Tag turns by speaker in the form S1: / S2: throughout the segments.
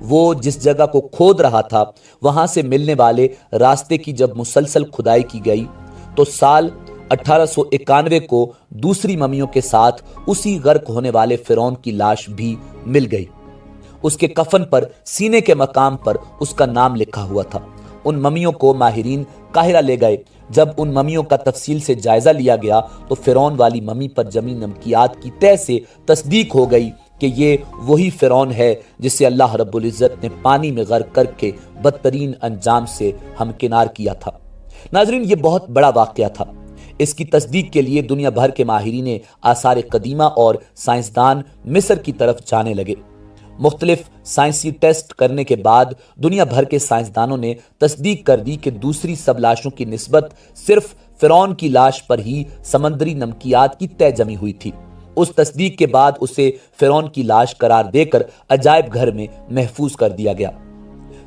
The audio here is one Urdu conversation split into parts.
S1: وہ جس جگہ کو کھود رہا تھا وہاں سے ملنے والے راستے کی جب مسلسل کھدائی کی گئی تو سال 1891 کو دوسری ممیوں کے ساتھ اسی غرق ہونے والے فرعون کی لاش بھی مل گئی۔ اس کے کفن پر سینے کے مقام پر اس کا نام لکھا ہوا تھا۔ ان ممیوں کو ماہرین قاہرہ لے گئے۔ جب ان ممیوں کا تفصیل سے جائزہ لیا گیا تو فرعون والی ممی پر جمی نمکیات کی تہ سے تصدیق ہو گئی کہ یہ وہی فرعون ہے جسے اللہ رب العزت نے پانی میں غرق کر کے بدترین انجام سے ہمکنار کیا تھا۔ ناظرین، یہ بہت بڑا واقعہ تھا۔ اس کی تصدیق کے لیے دنیا بھر کے ماہرین آثار قدیمہ اور سائنسدان مصر کی طرف جانے لگے۔ مختلف سائنسی ٹیسٹ کرنے کے بعد دنیا بھر کے سائنسدانوں نے تصدیق کر دی کہ دوسری سب لاشوں کی نسبت صرف فرعون کی لاش پر ہی سمندری نمکیات کی تہ جمی ہوئی تھی۔ اس تصدیق کے بعد اسے فرعون کی لاش قرار دے کر عجائب گھر میں محفوظ کر دیا گیا۔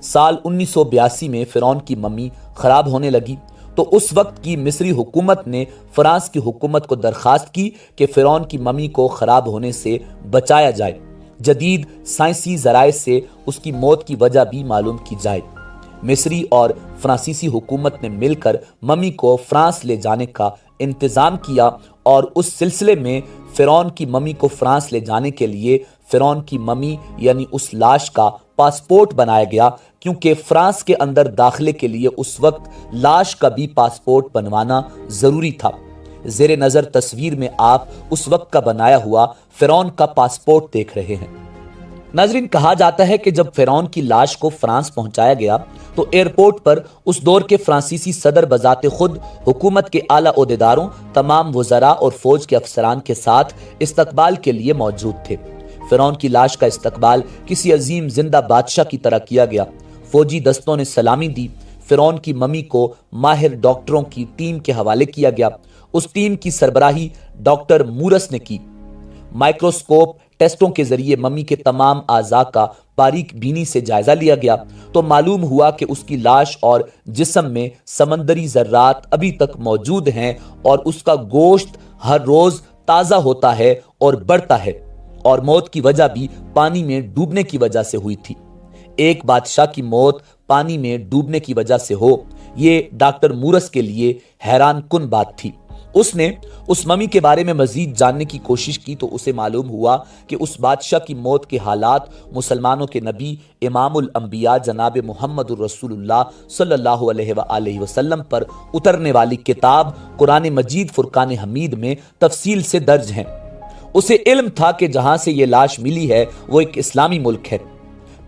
S1: سال 1982 میں فرعون کی ممی خراب ہونے لگی تو اس وقت کی مصری حکومت نے فرانس کی حکومت کو درخواست کی کہ فرعون کی ممی کو خراب ہونے سے بچایا جائے۔ جدید سائنسی ذرائع سے اس کی موت کی وجہ بھی معلوم کی جائے۔ مصری اور فرانسیسی حکومت نے مل کر ممی کو فرانس لے جانے کا انتظام کیا اور اس سلسلے میں فرعون کی ممی کو فرانس لے جانے کے لیے فرعون کی ممی یعنی اس لاش کا پاسپورٹ بنایا گیا، کیونکہ فرانس کے اندر داخلے کے لیے اس وقت لاش کا بھی پاسپورٹ بنوانا ضروری تھا۔ زیر نظر تصویر میں آپ اس وقت کا بنایا ہوا فرعون کا پاسپورٹ دیکھ رہے ہیں۔ ناظرین، کہا جاتا ہے کہ جب فرعون کی لاش کو فرانس پہنچایا گیا تو ایئرپورٹ پر اس دور کے فرانسیسی صدر بذات خود حکومت کے اعلیٰ عہدیداروں، تمام وزراء اور فوج کے افسران کے ساتھ استقبال کے لیے موجود تھے۔ فرعون کی لاش کا استقبال کسی عظیم زندہ بادشاہ کی طرح کیا گیا۔ فوجی دستوں نے سلامی دی۔ فرعون کی ممی کو ماہر ڈاکٹروں کی ٹیم کے حوالے کیا گیا۔ اس ٹیم کی سربراہی ڈاکٹر مورس نے کی۔ مائکروسکوپ ٹیسٹوں کے ذریعے ممی کے تمام اعضاء کا باریک بینی سے جائزہ لیا گیا تو معلوم ہوا کہ اس کی لاش اور جسم میں سمندری ذرات ابھی تک موجود ہیں اور اس کا گوشت ہر روز تازہ ہوتا ہے اور بڑھتا ہے، اور موت کی وجہ بھی پانی میں ڈوبنے کی وجہ سے ہوئی تھی۔ ایک بادشاہ کی موت پانی میں ڈوبنے کی وجہ سے ہو، یہ ڈاکٹر مورس کے لیے حیران کن بات تھی۔ اس نے اس ممی کے بارے میں مزید جاننے کی کوشش کی تو اسے معلوم ہوا کہ اس بادشاہ کی موت کے حالات مسلمانوں کے نبی امام الانبیاء جناب محمد الرسول اللہ صلی اللہ علیہ وآلہ وسلم پر اترنے والی کتاب قرآن مجید فرقان حمید میں تفصیل سے درج ہیں۔ اسے علم تھا کہ جہاں سے یہ لاش ملی ہے وہ ایک اسلامی ملک ہے۔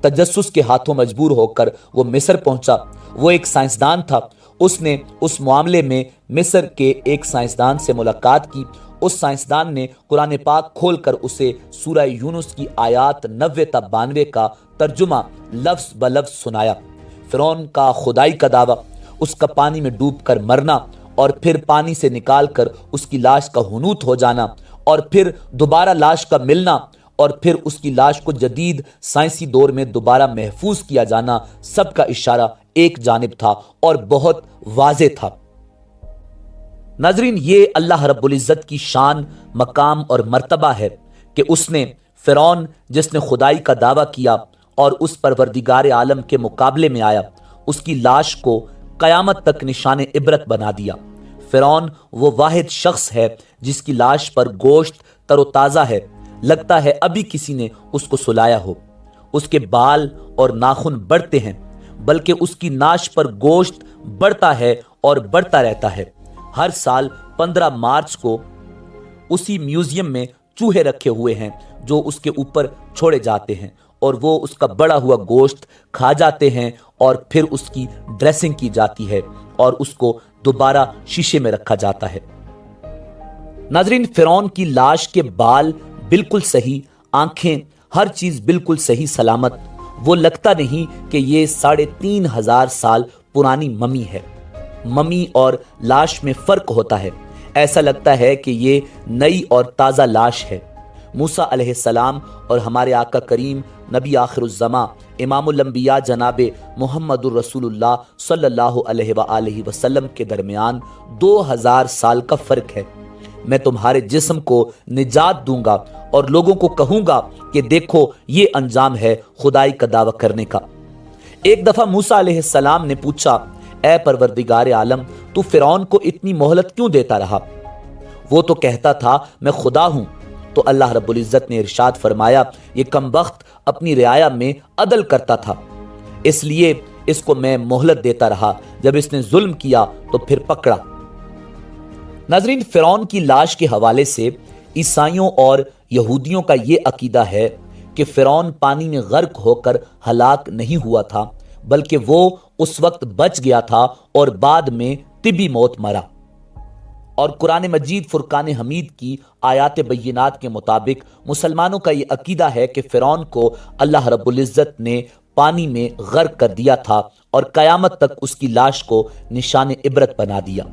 S1: تجسس کے ہاتھوں مجبور ہو کر وہ مصر پہنچا۔ وہ ایک سائنسدان تھا۔ اس نے اس معاملے میں مصر کے ایک سائنسدان سے ملاقات کی۔ اس سائنسدان نے قرآن پاک کھول کر اسے سورہ یونس کی آیات 90 تا 92 کا ترجمہ لفظ بلفظ سنایا۔ فرعون کا خدائی کا دعویٰ، اس کا پانی میں ڈوب کر مرنا اور پھر پانی سے نکال کر اس کی لاش کا حنوط ہو جانا اور پھر دوبارہ لاش کا ملنا اور پھر اس کی لاش کو جدید سائنسی دور میں دوبارہ محفوظ کیا جانا، سب کا اشارہ ایک جانب تھا اور بہت واضح تھا۔ ناظرین، یہ اللہ رب العزت کی شان، مقام اور مرتبہ ہے کہ اس نے فرعون جس نے خدائی کا دعویٰ کیا اور اس پروردگار عالم کے مقابلے میں آیا، اس کی لاش کو قیامت تک نشان عبرت بنا دیا۔ فرعون وہ واحد شخص ہے جس کی لاش پر گوشت تر و تازہ ہے، لگتا ہے ابھی کسی نے اس کو سلایا ہو۔ اس کے بال اور ناخن بڑھتے ہیں، بلکہ اس کی ناش پر گوشت بڑھتا ہے اور بڑھتا رہتا ہے۔ ہر سال 15 مارچ کو اسی میوزیم میں چوہے رکھے ہوئے ہیں جو اس کے اوپر چھوڑے جاتے ہیں اور وہ اس کا بڑا ہوا گوشت کھا جاتے ہیں اور پھر اس کی ڈریسنگ کی جاتی ہے اور اس کو دوبارہ شیشے میں رکھا جاتا ہے۔ ناظرین، فرعون کی لاش کے بال بالکل صحیح، آنکھیں، ہر چیز بالکل صحیح سلامت۔ وہ لگتا نہیں کہ یہ 3500 سال پرانی ممی ہے۔ ممی اور لاش میں فرق ہوتا ہے۔ ایسا لگتا ہے کہ یہ نئی اور تازہ لاش ہے۔ موسیٰ علیہ السلام اور ہمارے آقا کریم نبی آخر الزماں امام الانبیاء جناب محمد الرسول اللہ صلی اللہ علیہ وآلہ وسلم کے درمیان 2000 سال کا فرق ہے، میں تمہارے جسم کو نجات دوں گا اور لوگوں کو کہوں گا کہ دیکھو یہ انجام ہے خدائی کا دعویٰ کرنے کا۔ ایک دفعہ موسیٰ علیہ السلام نے پوچھا، اے پروردگار عالم، تو فرعون کو اتنی مہلت کیوں دیتا رہا؟ وہ تو کہتا تھا میں خدا ہوں۔ تو اللہ رب العزت نے ارشاد فرمایا، یہ کمبخت اپنی رعایا میں عدل کرتا تھا، اس لیے اس کو میں مہلت دیتا رہا، جب اس نے ظلم کیا تو پھر پکڑا۔ ناظرین، فرعون کی لاش کے حوالے سے عیسائیوں اور یہودیوں کا یہ عقیدہ ہے کہ فرعون پانی میں غرق ہو کر ہلاک نہیں ہوا تھا، بلکہ وہ اس وقت بچ گیا تھا اور بعد میں طبی موت مرا۔ اور قرآن مجید فرقان حمید کی آیات بینات کے مطابق مسلمانوں کا یہ عقیدہ ہے کہ فرعون کو اللہ رب العزت نے پانی میں غرق کر دیا تھا اور قیامت تک اس کی لاش کو نشان عبرت بنا دیا۔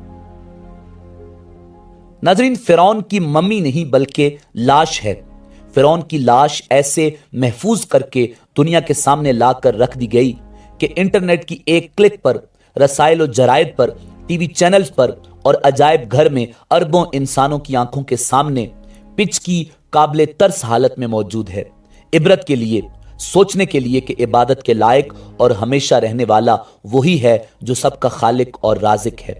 S1: ناظرین، فرعون کی ممی نہیں بلکہ لاش ہے۔ فرعون کی لاش ایسے محفوظ کر کے دنیا کے سامنے لا کر رکھ دی گئی کہ انٹرنیٹ کی ایک کلک پر، رسائل و جرائد پر، ٹی وی چینلز پر اور عجائب گھر میں اربوں انسانوں کی آنکھوں کے سامنے پچ کی قابل ترس حالت میں موجود ہے، عبرت کے لیے، سوچنے کے لیے کہ عبادت کے لائق اور ہمیشہ رہنے والا وہی ہے جو سب کا خالق اور رازق ہے۔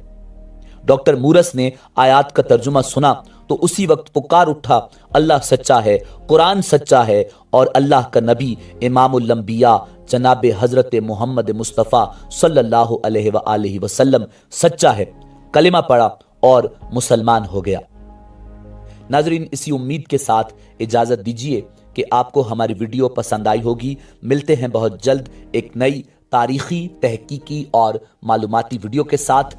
S1: ڈاکٹر مورس نے آیات کا ترجمہ سنا تو اسی وقت پکار اٹھا، اللہ سچا ہے، قرآن سچا ہے، اور اللہ کا نبی امام الانبیاء جناب حضرت محمد مصطفیٰ صلی اللہ علیہ وآلہ وسلم سچا ہے۔ کلمہ پڑھا اور مسلمان ہو گیا۔ ناظرین، اسی امید کے ساتھ اجازت دیجیے کہ آپ کو ہماری ویڈیو پسند آئی ہوگی۔ ملتے ہیں بہت جلد ایک نئی تاریخی، تحقیقی اور معلوماتی ویڈیو کے ساتھ۔